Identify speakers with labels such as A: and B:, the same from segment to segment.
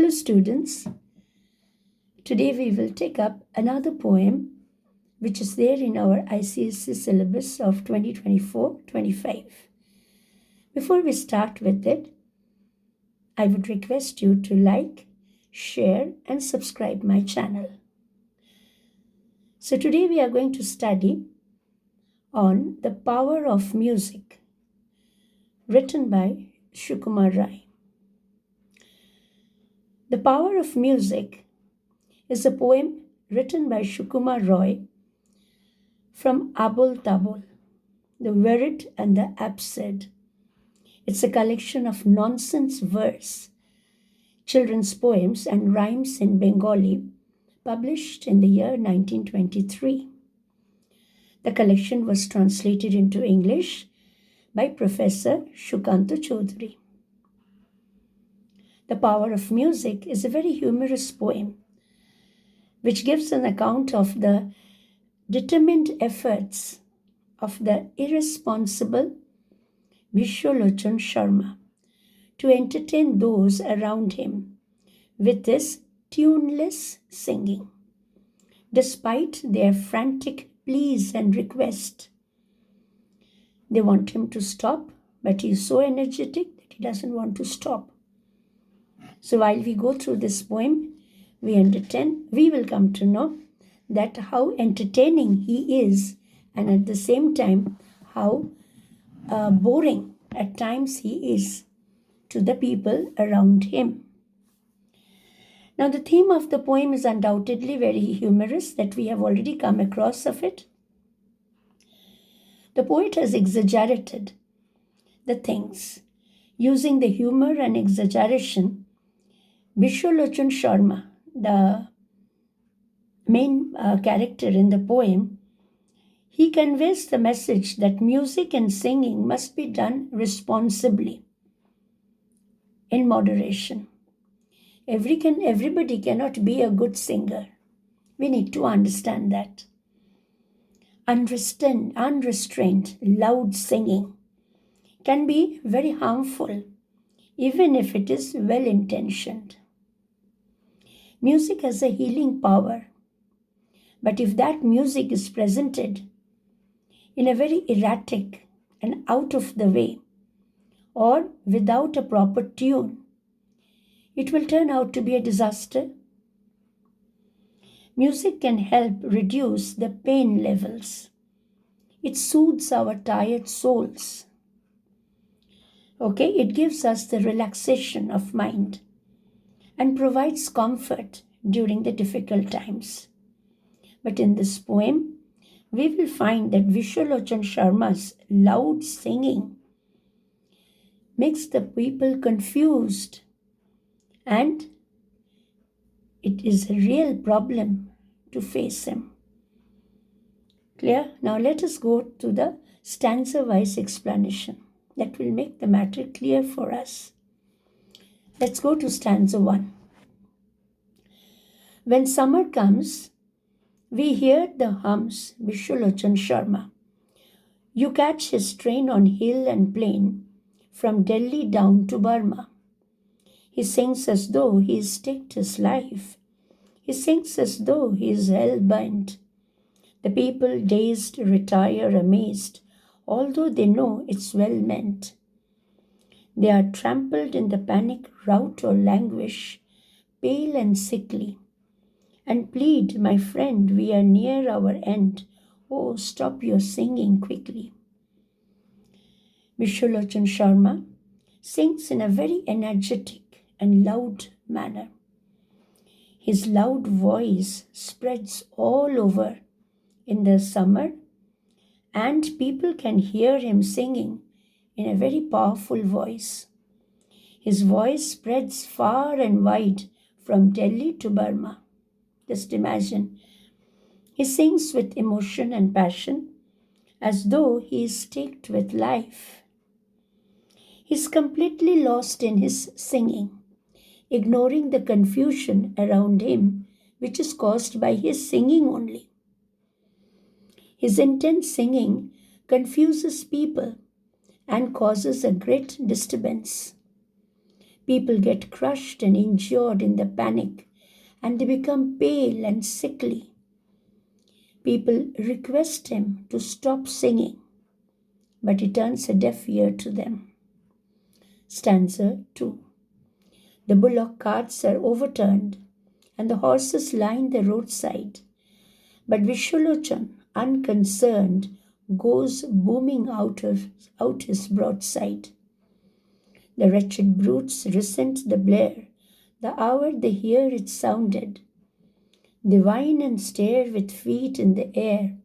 A: Hello, students. Today we will take up another poem which is there in our ICSE syllabus of 2024-25. Before we start with it, I would request you to like, share, and subscribe my channel. So today we are going to study on the power of music, written by SUKUMAR. The Power of Music is a poem written by Sukumar Roy from Abul Tabul, The Weird and the Absurd. It's a collection of nonsense verse, children's poems, and rhymes in Bengali, published in the year 1923. The collection was translated into English by Professor Shukanta Chaudhary. The Power of Music is a very humorous poem which gives an account of the determined efforts of the irresponsible Vishwalochan Sharma to entertain those around him with his tuneless singing. Despite their frantic pleas and requests, they want him to stop, but he is so energetic that he doesn't want to stop. So while we go through this poem, we will come to know that how entertaining he is, and at the same time how boring at times he is to the people around him. Now the theme of the poem is undoubtedly very humorous, that we have already come across of it. The poet has exaggerated the things. Using the humor and exaggeration, Vishwalochan Sharma, the main character in the poem, he conveys the message that music and singing must be done responsibly, in moderation. Everybody cannot be a good singer. We need to understand that. Unrestrained, loud singing can be very harmful, even if it is well intentioned. Music has a healing power, but if that music is presented in a very erratic and out of the way, or without a proper tune, it will turn out to be a disaster. Music can help reduce the pain levels. It soothes our tired souls. It gives us the relaxation of mind and provides comfort during the difficult times. But in this poem, we will find that Vishwalochan Sharma's loud singing makes the people confused, and it is a real problem to face him. Clear? Now let us go to the stanza-wise explanation. That will make the matter clear for us. Let's go to stanza 1. When summer comes, we hear the hums Vishwalochan Sharma. You catch his train on hill and plain, from Delhi down to Burma. He sings as though he staked his life. He sings as though he is hell-bent. The people dazed retire amazed, although they know it's well meant. They are trampled in the panic, rout or languish, pale and sickly, and plead, my friend, we are near our end. Oh, stop your singing quickly. Vishwalochan Sharma sings in a very energetic and loud manner. His loud voice spreads all over in the summer, and people can hear him singing in a very powerful voice. His voice spreads far and wide from Delhi to Burma. Just imagine. He sings with emotion and passion as though he is staked with life. He is completely lost in his singing, ignoring the confusion around him which is caused by his singing only. His intense singing confuses people and causes a great disturbance. People get crushed and injured in the panic, and they become pale and sickly. People request him to stop singing, but he turns a deaf ear to them. Stanza 2. The bullock carts are overturned, and the horses line the roadside. But Vishalochan, unconcerned, goes booming out his broadside. The wretched brutes resent the blare, the hour they hear it sounded. They whine and stare with feet in the air,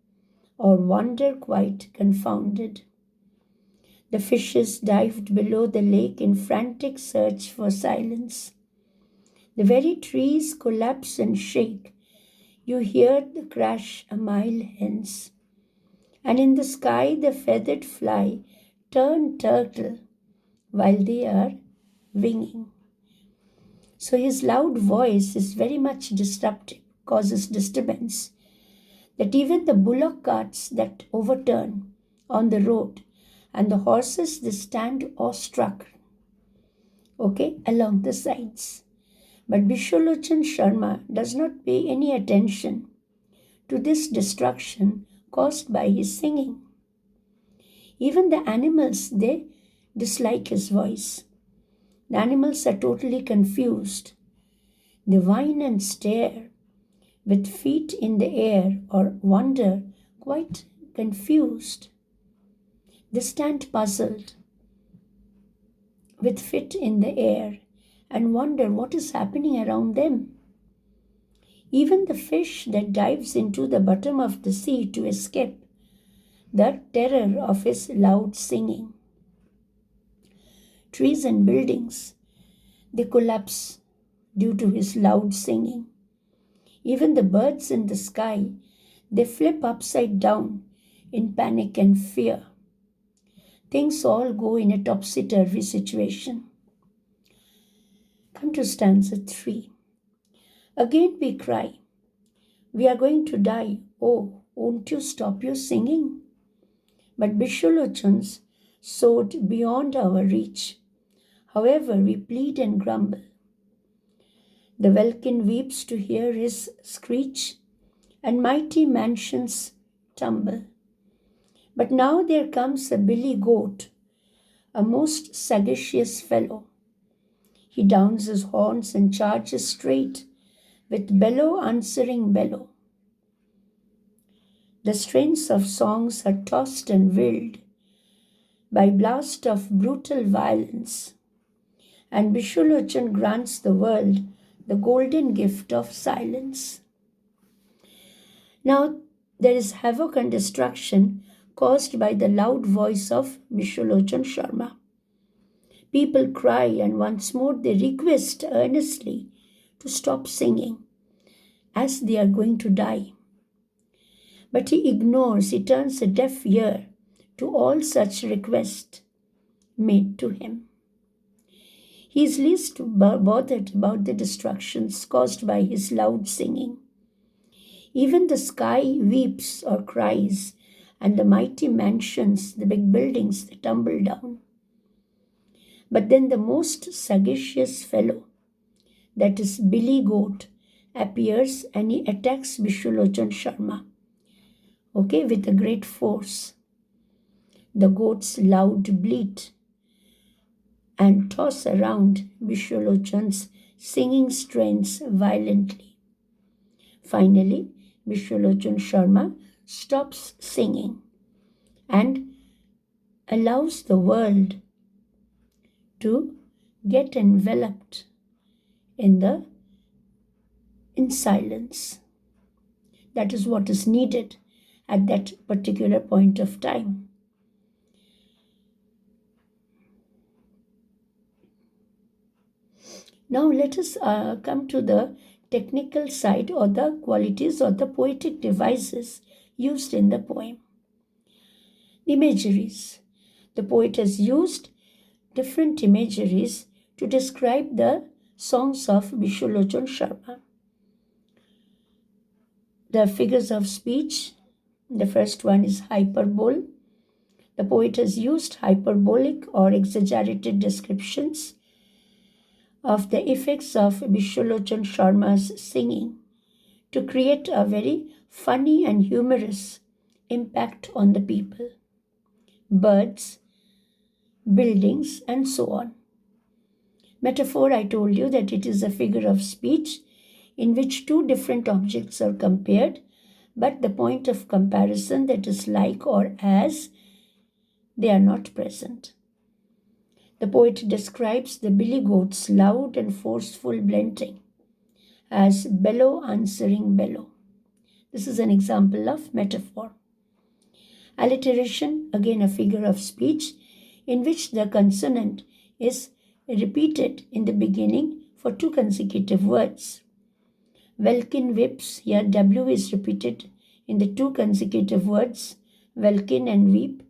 A: or wander quite confounded. The fishes dived below the lake in frantic search for silence. The very trees collapse and shake. You hear the crash a mile hence. And in the sky the feathered fly turn turtle while they are winging. So his loud voice is very much disruptive, causes disturbance, that even the bullock carts that overturn on the road and the horses they stand awestruck, along the sides. But Bisholochan Sharma does not pay any attention to this destruction caused by his singing. Even the animals, they dislike his voice. The animals are totally confused. They whine and stare with feet in the air or wonder, quite confused. They stand puzzled with feet in the air and wonder what is happening around them. Even the fish that dives into the bottom of the sea to escape the terror of his loud singing. Trees and buildings, they collapse due to his loud singing. Even the birds in the sky, they flip upside down in panic and fear. Things all go in a topsy-turvy situation. Come to stanza 3. Again we cry, we are going to die. Oh, won't you stop your singing? But Bisholochan's soared beyond our reach. However, we plead and grumble. The welkin weeps to hear his screech, and mighty mansions tumble. But now there comes a billy goat, a most sagacious fellow. He downs his horns and charges straight, with bellow answering bellow. The strains of songs are tossed and whirled by blast of brutal violence, and Bisholochan grants the world the golden gift of silence. Now there is havoc and destruction caused by the loud voice of Bisholochan Sharma. People cry, and once more they request earnestly to stop singing, as they are going to die. But he ignores, he turns a deaf ear to all such requests made to him. He is least bothered about the destructions caused by his loud singing. Even the sky weeps or cries, and the mighty mansions, the big buildings, they tumble down. But then the most sagacious fellow, that is Billy Goat, appears and he attacks Bisholochan Sharma, with a great force. The goat's loud bleat and toss around Bisholochan's singing strains violently. Finally, Bisholochan Sharma stops singing and allows the world to get enveloped in silence. That is what is needed at that particular point of time. Now let us come to the technical side or the qualities or the poetic devices used in the poem. Imageries. The poet has used different imageries to describe the songs of Bisholochan Sharma. The figures of speech. The first one is hyperbole. The poet has used hyperbolic or exaggerated descriptions of the effects of Bisholochan Sharma's singing to create a very funny and humorous impact on the people, birds, buildings, and so on. Metaphor, I told you that it is a figure of speech in which two different objects are compared, but the point of comparison, that is like or as, they are not present. The poet describes the billy goat's loud and forceful bleating as bellow answering bellow. This is an example of metaphor. Alliteration, again a figure of speech in which the consonant is repeated in the beginning for two consecutive words. Welkin whips, here W is repeated in the two consecutive words, welkin and weep.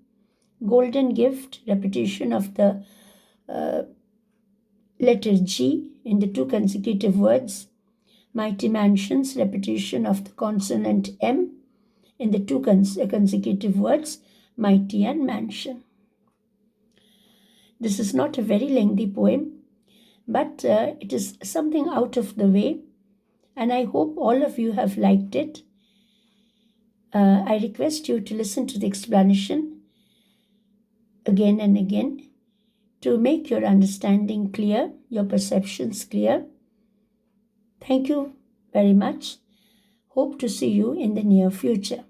A: Golden gift, repetition of the letter G in the two consecutive words. Mighty mansions, repetition of the consonant M in the two consecutive words, mighty and mansion. This is not a very lengthy poem, but it is something out of the way, and I hope all of you have liked it. I request you to listen to the explanation again and again to make your understanding clear, your perceptions clear. Thank you very much. Hope to see you in the near future.